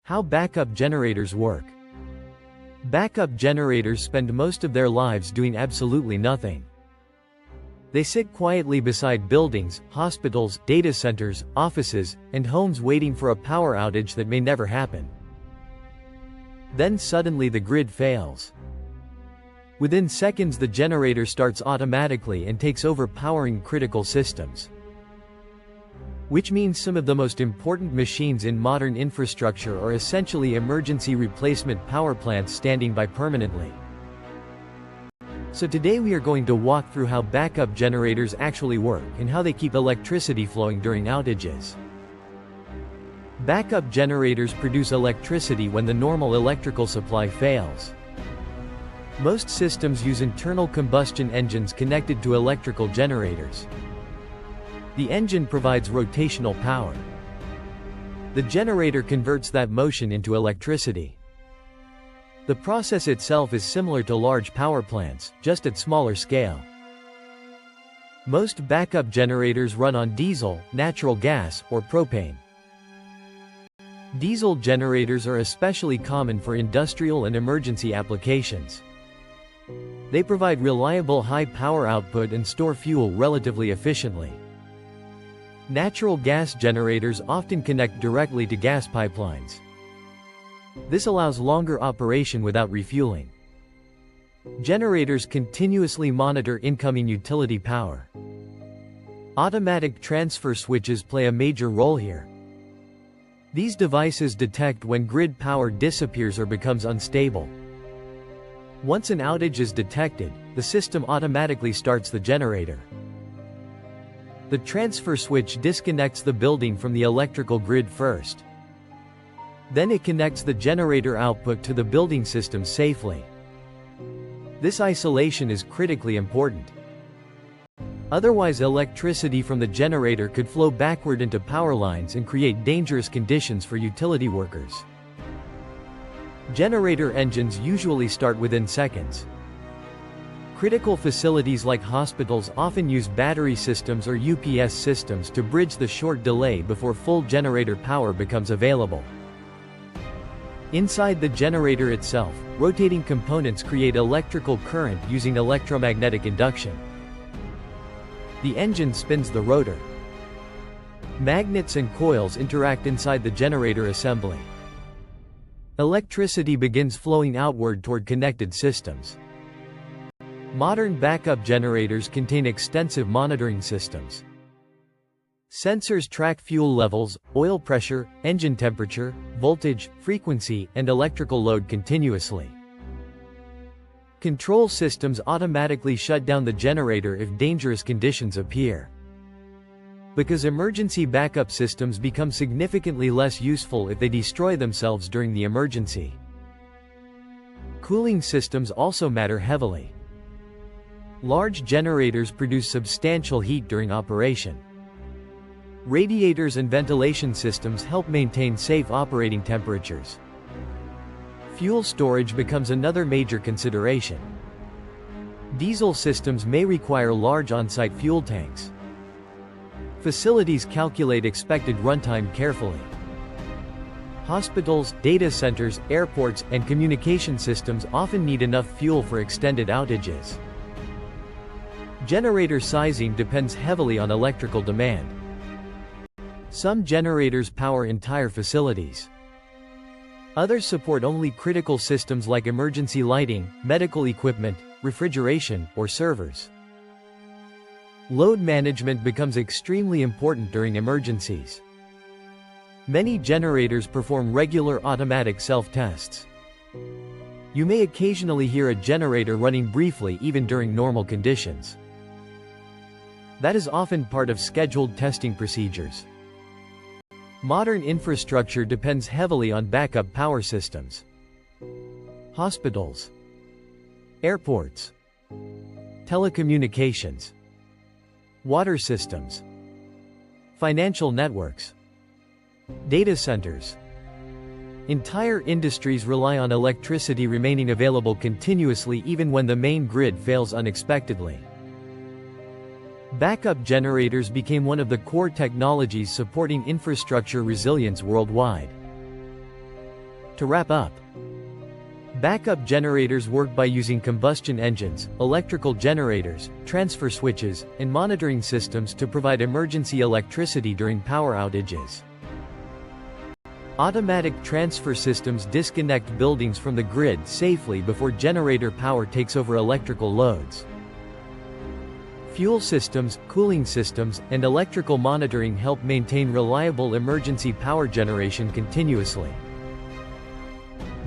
How backup generators work. Backup generators spend most of their lives doing absolutely nothing. They sit quietly beside buildings, hospitals, data centers, offices, and homes waiting for a power outage that may never happen. Then suddenly the grid fails. Within seconds the generator starts automatically and takes over powering critical systems. Which means some of the most important machines in modern infrastructure are essentially emergency replacement power plants standing by permanently. So today we are going to walk through how backup generators actually work and how they keep electricity flowing during outages. Backup generators produce electricity when the normal electrical supply fails. Most systems use internal combustion engines connected to electrical generators. The engine provides rotational power. The generator converts that motion into electricity. The process itself is similar to large power plants, just at smaller scale. Most backup generators run on diesel, natural gas, or propane. Diesel generators are especially common for industrial and emergency applications. They provide reliable high power output and store fuel relatively efficiently. Natural gas generators often connect directly to gas pipelines. This allows longer operation without refueling. Generators continuously monitor incoming utility power. Automatic transfer switches play a major role here. These devices detect when grid power disappears or becomes unstable. Once an outage is detected, the system automatically starts the generator. The transfer switch disconnects the building from the electrical grid first. Then it connects the generator output to the building system safely. This isolation is critically important. Otherwise, electricity from the generator could flow backward into power lines and create dangerous conditions for utility workers. Generator engines usually start within seconds. Critical facilities like hospitals often use battery systems or UPS systems to bridge the short delay before full generator power becomes available. Inside the generator itself, rotating components create electrical current using electromagnetic induction. The engine spins the rotor. Magnets and coils interact inside the generator assembly. Electricity begins flowing outward toward connected systems. Modern backup generators contain extensive monitoring systems. Sensors track fuel levels, oil pressure, engine temperature, voltage, frequency, and electrical load continuously. Control systems automatically shut down the generator if dangerous conditions appear. Because emergency backup systems become significantly less useful if they destroy themselves during the emergency. Cooling systems also matter heavily. Large generators produce substantial heat during operation. Radiators and ventilation systems help maintain safe operating temperatures. Fuel storage becomes another major consideration. Diesel systems may require large on-site fuel tanks. Facilities calculate expected runtime carefully. Hospitals, data centers, airports, and communication systems often need enough fuel for extended outages. Generator sizing depends heavily on electrical demand. Some generators power entire facilities. Others support only critical systems like emergency lighting, medical equipment, refrigeration, or servers. Load management becomes extremely important during emergencies. Many generators perform regular automatic self-tests. You may occasionally hear a generator running briefly even during normal conditions. That is often part of scheduled testing procedures. Modern infrastructure depends heavily on backup power systems. Hospitals, airports, telecommunications, water systems, financial networks, data centers. Entire industries rely on electricity remaining available continuously even when the main grid fails unexpectedly. Backup generators became one of the core technologies supporting infrastructure resilience worldwide. To wrap up, backup generators work by using combustion engines, electrical generators, transfer switches, and monitoring systems to provide emergency electricity during power outages. Automatic transfer systems disconnect buildings from the grid safely before generator power takes over electrical loads. Fuel systems, cooling systems, and electrical monitoring help maintain reliable emergency power generation continuously.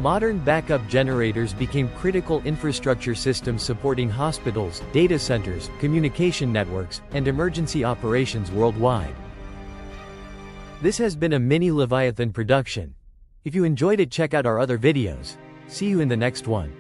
Modern backup generators became critical infrastructure systems supporting hospitals, data centers, communication networks, and emergency operations worldwide. This has been a mini Leviathan production. If you enjoyed it, check out our other videos. See you in the next one.